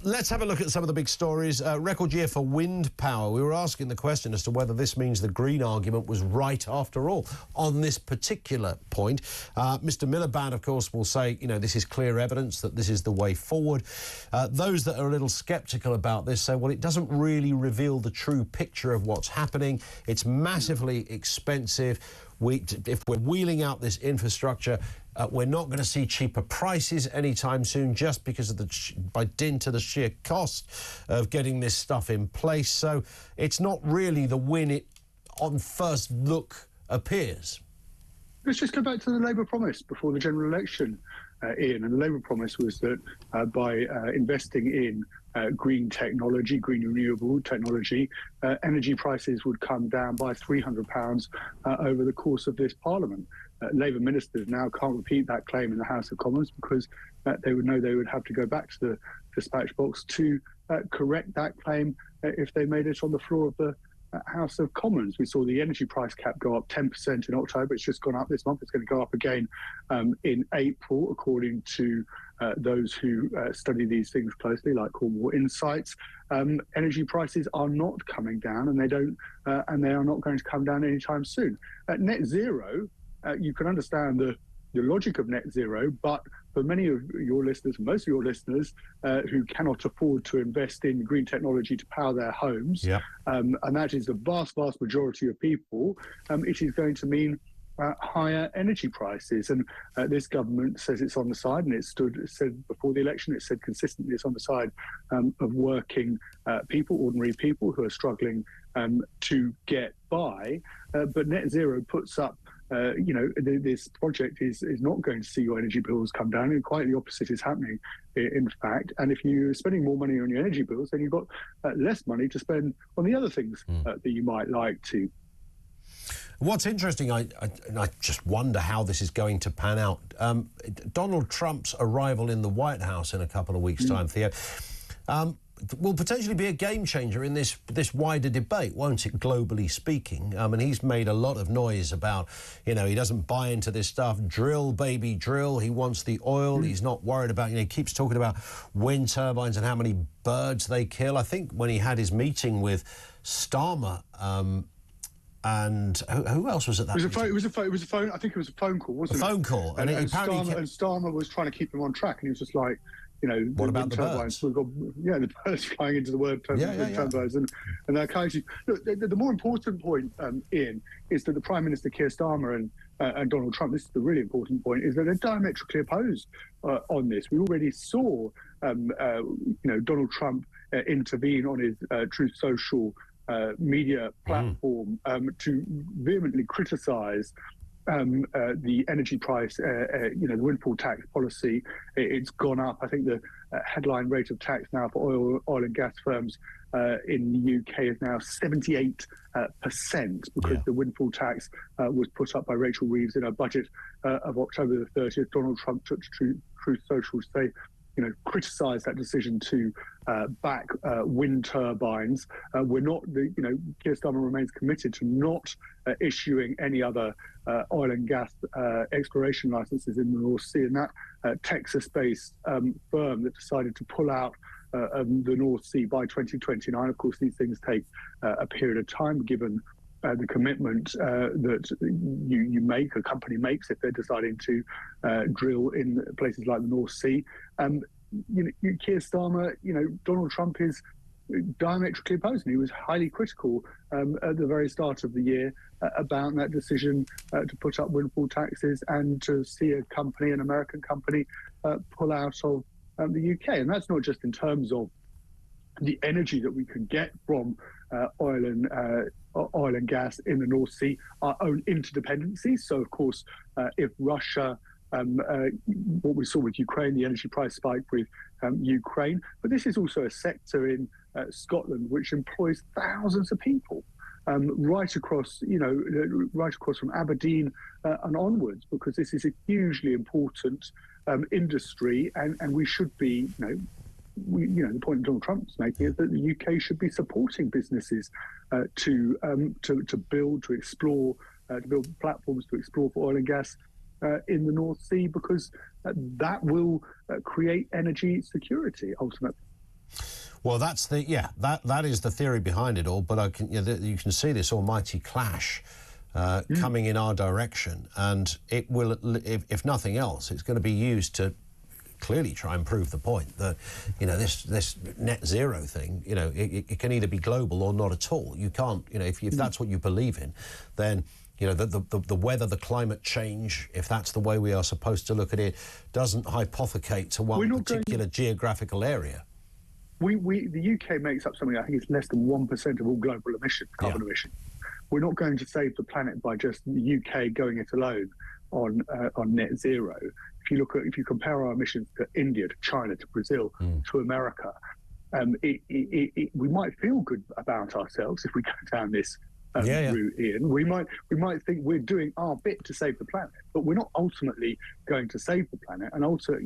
Let's have a look at some of the big stories. Record year for wind power. We were asking the question as to whether this means the green argument was right after all on this particular point. Mr. Miliband, of course, will say, you know, this is clear evidence that this is the way forward. Those that are a little sceptical about this say, well, it doesn't really reveal the true picture of what's happening. It's massively expensive. If we're wheeling out this infrastructure, we're not going to see cheaper prices anytime soon, just because of by dint of the sheer cost of getting this stuff in place. So it's not really the win it on first look appears. Let's just go back to the Labour promise before the general election, Ian. And the Labour promise was that by investing in green technology, green renewable technology, energy prices would come down by £300 over the course of this Parliament. Labour ministers now can't repeat that claim in the House of Commons because they would know they would have to go back to the dispatch box to correct that claim if they made it on the floor of the House of Commons. We saw the energy price cap go up 10% in October. It's just gone up this month. It's going to go up again in April, according to those who study these things closely, like Cornwall Insights. Energy prices are not coming down, and they are not going to come down anytime soon. At net zero, you can understand the logic of net zero, but for many of your listeners, most of your listeners who cannot afford to invest in green technology to power their homes, and that is the vast majority of people, it is going to mean higher energy prices. And this government says it's on the side, and it said before the election, it said consistently it's on the side of working people, ordinary people who are struggling to get by. But net zero puts up this project is not going to see your energy bills come down, and quite the opposite is happening, in fact. And if you're spending more money on your energy bills, then you've got less money to spend on the other things that you might like to. What's interesting, I just wonder how this is going to pan out. Donald Trump's arrival in the White House in a couple of weeks' time, Theo, will potentially be a game changer in this wider debate, won't it, globally speaking? And he's made a lot of noise about, he doesn't buy into this stuff. Drill, baby, drill. He wants the oil. He's not worried about, he keeps talking about wind turbines and how many birds they kill. I think when he had his meeting with Starmer, and who else was at that? It was a phone. I think it was a phone call, wasn't it? A phone call, and Starmer was trying to keep him on track, and he was just like, what about the birds? We've got, the birds flying into the word turbines, and that kind of. Look, the more important point, Ian, is that the Prime Minister Keir Starmer and Donald Trump. This is the really important point: is that they're diametrically opposed on this. We already saw, Donald Trump intervene on his Truth Social media platform to vehemently criticise the energy price, the windfall tax policy. It's gone up. I think the headline rate of tax now for oil and gas firms in the UK is now 78%, because the windfall tax was put up by Rachel Reeves in her budget of October the 30th. Donald Trump took to Truth Social to say, criticise that decision to back wind turbines. We're not, Keir Starmer remains committed to not issuing any other oil and gas exploration licenses in the North Sea. And that Texas-based firm that decided to pull out the North Sea by 2029, of course, these things take a period of time, given the commitment that a company makes if they're deciding to drill in places like the North Sea. Keir Starmer, Donald Trump is diametrically opposed, and he was highly critical at the very start of the year about that decision to put up windfall taxes and to see an American company, pull out of the UK. And that's not just in terms of the energy that we can get from oil and gas in the North Sea, our own interdependency. So, of course, if Russia, what we saw with Ukraine, the energy price spike with Ukraine, but this is also a sector in Scotland which employs thousands of people right across from Aberdeen and onwards, because this is a hugely important industry, and we should be, the point Donald Trump's making is that the UK should be supporting businesses to build, to explore, to build platforms to explore for oil and gas in the North Sea, because that will create energy security ultimately. Well, that's the that is the theory behind it all. But you can see this almighty clash coming in our direction, and it will, if nothing else, it's going to be used to clearly try and prove the point that this net zero thing, it can either be global or not at all. You can't, if that's what you believe in, then the weather, the climate change, if that's the way we are supposed to look at it, doesn't hypothecate to one particular geographical area. The UK makes up something, I think it's less than 1% of all global emissions, carbon emissions. We're not going to save the planet by just the UK going it alone on net zero. If you compare our emissions to India, to China, to Brazil, to America, we might feel good about ourselves if we go down this route, Ian. We might think we're doing our bit to save the planet, but we're not ultimately going to save the planet. And also,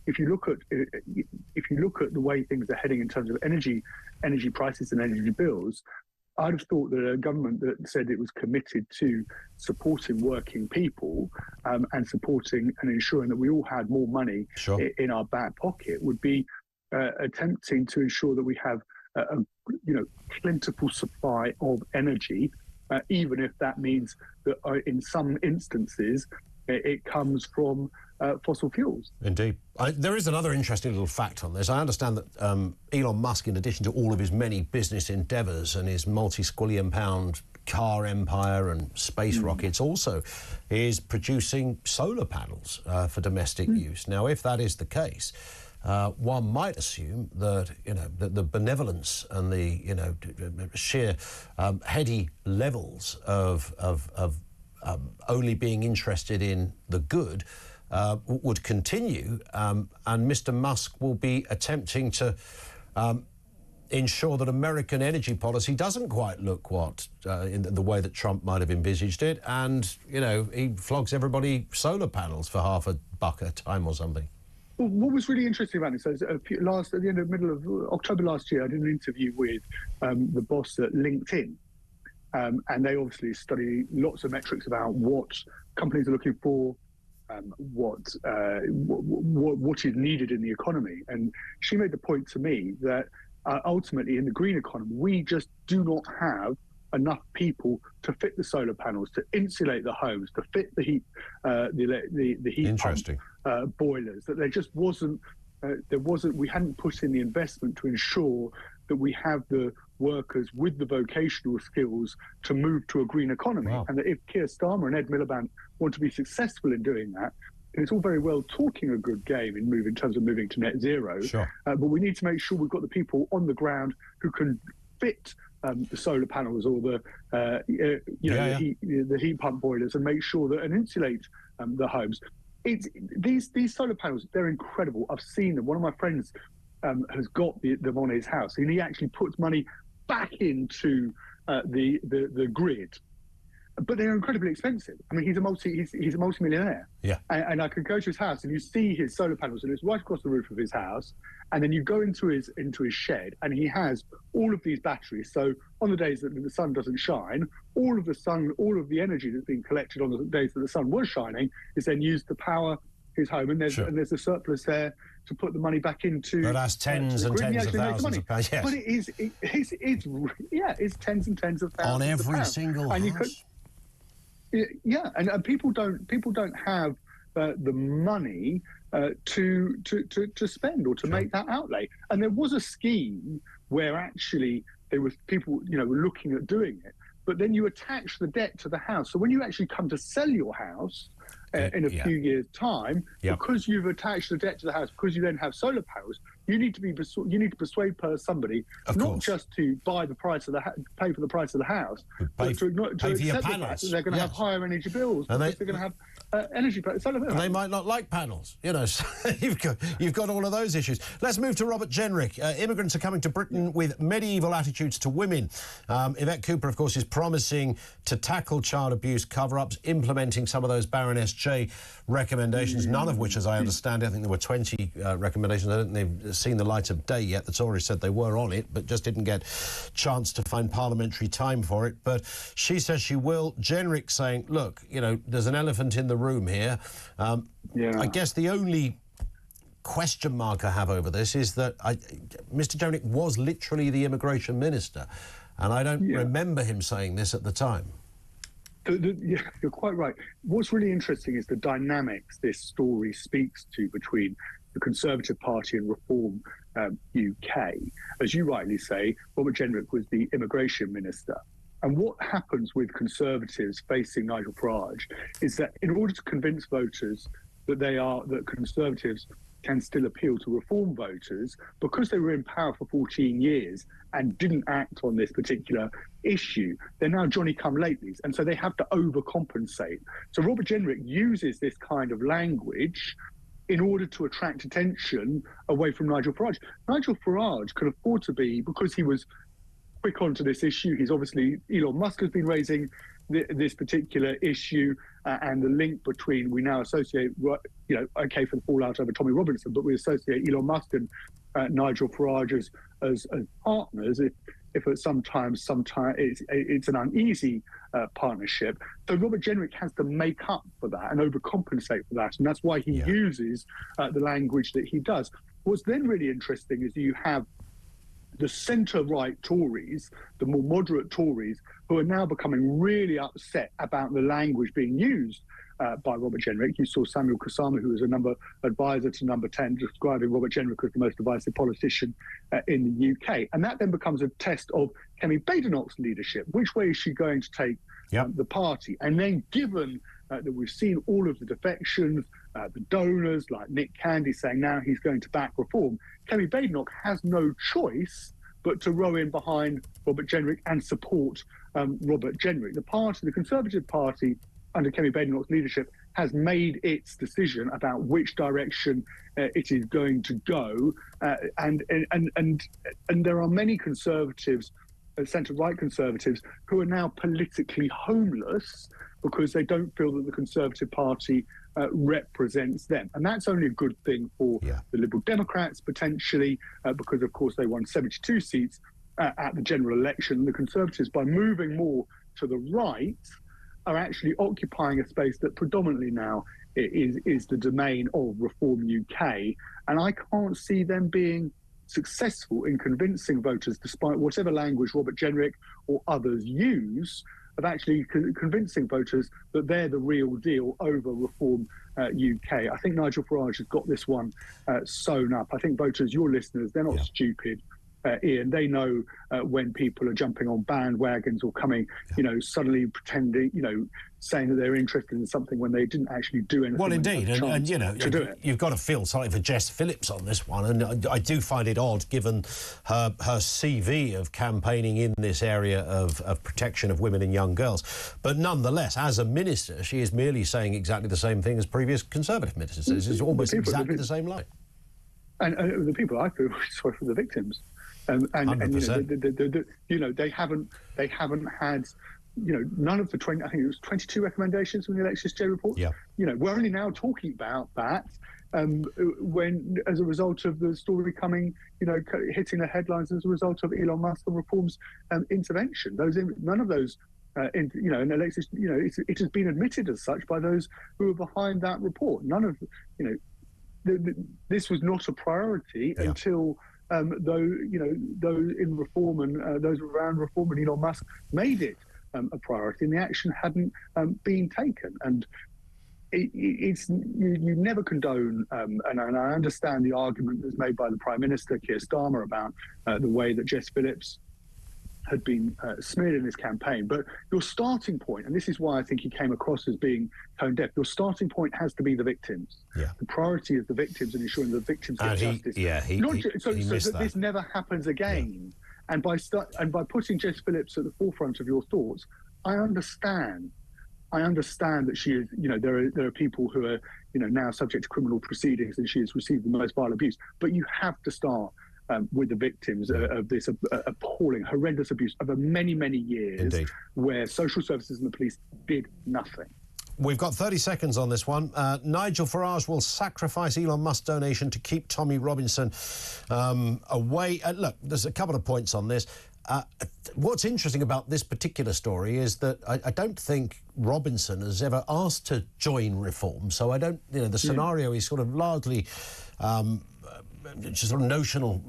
if you look at the way things are heading in terms of energy prices and energy bills, I'd have thought that a government that said it was committed to supporting working people and supporting and ensuring that we all had more money in our back pocket would be attempting to ensure that we have a plentiful supply of energy, even if that means that in some instances it comes from fossil fuels. Indeed. There is another interesting little fact on this. I understand that Elon Musk, in addition to all of his many business endeavours and his multi-squillion pound car empire and space rockets, also is producing solar panels for domestic use. Now, if that is the case, one might assume that the benevolence and the sheer heady levels of only being interested in the good would continue, and Mr. Musk will be attempting to ensure that American energy policy doesn't quite look in the way that Trump might have envisaged it, and he flogs everybody solar panels for $5 a time or something. Well, what was really interesting about this is at the middle of October last year, I did an interview with the boss at LinkedIn. And they obviously study lots of metrics about what companies are looking for, what is needed in the economy. And she made the point to me that ultimately in the green economy, we just do not have enough people to fit the solar panels, to insulate the homes, to fit the heat, the heat pump boilers. That there just wasn't. We hadn't put in the investment to ensure that we have the workers with the vocational skills to move to a green economy. Wow. And that if Keir Starmer and Ed Miliband want to be successful in doing that, and it's all very well talking a good game in terms of moving to net zero, but we need to make sure we've got the people on the ground who can fit the solar panels or the heat pump boilers and make sure that and insulate the homes. These solar panels, they're incredible. I've seen them. One of my friends has got them on his house, and he actually puts money back into the grid. But they're incredibly expensive. I mean, he's a multi-millionaire. Yeah. And I could go to his house and you see his solar panels, and it's right across the roof of his house. And then you go into his shed, and he has all of these batteries. So on the days that the sun doesn't shine, all of the energy that's being collected on the days that the sun was shining is then used to power his home. And there's a surplus there to put the money back into. But that's tens and tens of thousands of pounds. Yes. But it's tens and tens of thousands on every of pounds. Single house. And people don't have the money to spend or to make that outlay. And there was a scheme where actually there was people were looking at doing it, but then you attach the debt to the house. So when you actually come to sell your house in a few years' time, because you've attached the debt to the house, because you then have solar panels, you need to persuade somebody not just to buy the price of pay for the price of the house, but to accept the fact that they're going to have higher energy bills, because they're going to have and they might not like panels, so you've got all of those issues. Let's move to Robert Jenrick. Immigrants are coming to Britain with medieval attitudes to women. Yvette Cooper, of course, is promising to tackle child abuse cover-ups, implementing some of those Baroness J recommendations, none of which, as I understand it, I think there were 20 recommendations. I don't think they've seen the light of day yet. The Tories said they were on it, but just didn't get chance to find parliamentary time for it. But she says she will. Jenrick saying, look, there's an elephant in the room here. I guess the only question mark I have over this is that Mr. Jenrick was literally the immigration minister, and I don't remember him saying this at the time. Yeah, you're quite right. What's really interesting is the dynamics this story speaks to between the Conservative Party and Reform UK. As you rightly say, Robert Jenrick was the immigration minister. And what happens with Conservatives facing Nigel Farage is that in order to convince voters that Conservatives can still appeal to Reform voters, because they were in power for 14 years and didn't act on this particular issue, they're now Johnny-come-latelys, and so they have to overcompensate. So Robert Jenrick uses this kind of language in order to attract attention away from Nigel Farage. Nigel Farage could afford to be, because he was quick onto this issue, Elon Musk has been raising this particular issue and the link between, we now associate, okay, for the fallout over Tommy Robinson, but we associate Elon Musk and Nigel Farage as partners, if at sometimes it's an uneasy partnership. So Robert Jenrick has to make up for that and overcompensate for that, and that's why he uses the language that he does. What's then really interesting is you have the centre-right Tories, the more moderate Tories, who are now becoming really upset about the language being used by Robert Jenrick. You saw Samuel Kasama, who was advisor to Number 10, describing Robert Jenrick as the most divisive politician in the UK. And that then becomes a test of Kemi Badenoch's leadership. Which way is she going to take the party? And then given that we've seen all of the defections, the donors like Nick Candy saying now he's going to back Reform, Kemi Badenoch has no choice but to row in behind Robert Jenrick and support Robert Jenrick. The Conservative Party, under Kemi Badenoch's leadership, has made its decision about which direction it is going to go, and there are many Conservatives, centre-right Conservatives, who are now politically homeless because they don't feel that the Conservative Party represents them. And that's only a good thing for the Liberal Democrats, potentially, because, of course, they won 72 seats at the general election. The Conservatives, by moving more to the right, are actually occupying a space that predominantly now is the domain of Reform UK. And I can't see them being successful in convincing voters, despite whatever language Robert Jenrick or others use, of actually convincing voters that they're the real deal over Reform UK. I think Nigel Farage has got this one sewn up. I think voters, your listeners, they're not stupid, Ian. They know when people are jumping on bandwagons or coming, suddenly pretending, saying that they're interested in something when they didn't actually do anything. Well, indeed, and you've got to feel sorry for Jess Phillips on this one, and I do find it odd, given her CV of campaigning in this area of protection of women and young girls. But nonetheless, as a minister, she is merely saying exactly the same thing as previous Conservative ministers. It's almost exactly the same line. And the people I feel sorry for the victims. And they haven't had, none of the 20, I think it was 22 recommendations from the Alexis J report. We're only now talking about that when, as a result of the story coming, hitting the headlines as a result of Elon Musk and Reform's intervention. None of those, and Alexis, it has been admitted as such by those who are behind that report. None of, this was not a priority until. Those in Reform and those around Reform and Elon Musk made it a priority, and the action hadn't been taken. And you never condone, and I understand the argument that's made by the Prime Minister, Keir Starmer, about the way that Jess Phillips had been smeared in this campaign. But your starting point, and this is why I think he came across as being tone deaf, your starting point has to be the priority is the victims and ensuring the victims get justice. So that this never happens again. And by putting Jess Phillips at the forefront of your thoughts, I understand that she is, there are people who are, now subject to criminal proceedings, and she has received the most vile abuse. But you have to start with the victims of this appalling, horrendous abuse over many, many years, where social services and the police did nothing. We've got 30 seconds on this one. Nigel Farage will sacrifice Elon Musk donation to keep Tommy Robinson away. Look, there's a couple of points on this. What's interesting about this particular story is that I don't think Robinson has ever asked to join Reform, so I don't, the scenario is sort of largely just sort of notional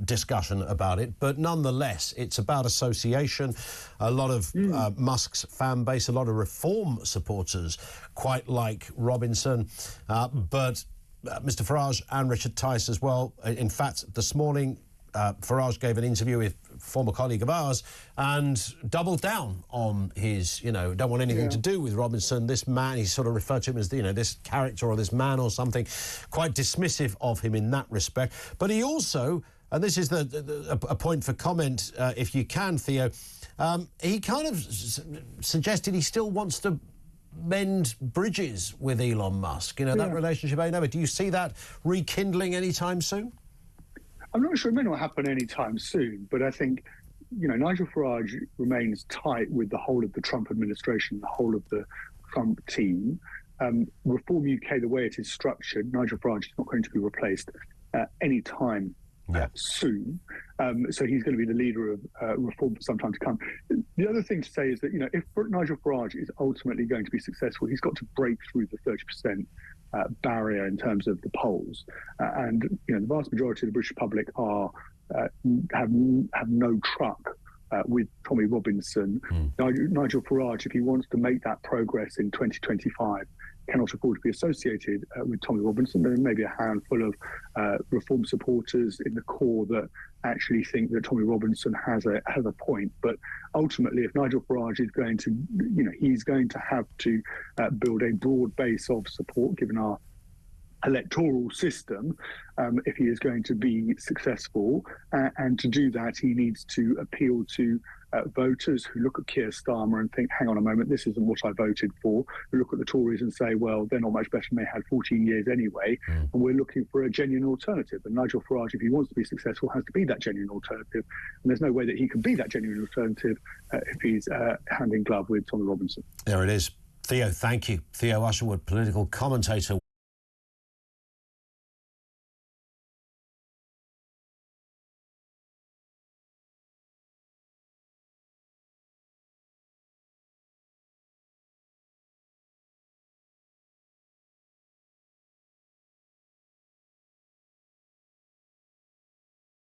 discussion about it, but nonetheless, it's about association. A lot of Musk's fan base, a lot of reform supporters quite like Robinson, but Mr Farage and Richard Tice as well. In fact, this morning, Farage gave an interview with a former colleague of ours and doubled down on his, don't want anything to do with Robinson. This man, he sort of referred to him as, this character or this man or something, quite dismissive of him in that respect. But he also, and this is a point for comment, if you can, Theo, he kind of suggested he still wants to mend bridges with Elon Musk. That relationship ain't over. Do you see that rekindling anytime soon? I'm not sure it may not happen anytime soon, but I think, Nigel Farage remains tight with the whole of the Trump administration, the whole of the Trump team. Reform UK, the way it is structured, Nigel Farage is not going to be replaced any time soon. So he's going to be the leader of Reform for some time to come. The other thing to say is that, if Nigel Farage is ultimately going to be successful, he's got to break through the 30% barrier in terms of the polls, and the vast majority of the British public have no truck with Tommy Robinson. Nigel Farage, if he wants to make that progress in 2025, cannot afford to be associated with Tommy Robinson. There may be a handful of reform supporters in the core that actually think that Tommy Robinson has a point. But ultimately, if Nigel Farage is going to, he's going to have to build a broad base of support, given our electoral system, if he is going to be successful. And to do that, he needs to appeal to voters who look at Keir Starmer and think, hang on a moment, this isn't what I voted for, who look at the Tories and say, well, they're not much better than they had 14 years anyway, and we're looking for a genuine alternative. And Nigel Farage, if he wants to be successful, has to be that genuine alternative. And there's no way that he can be that genuine alternative if he's hand in glove with Tommy Robinson. There it is. Theo, thank you. Theo Usherwood, political commentator.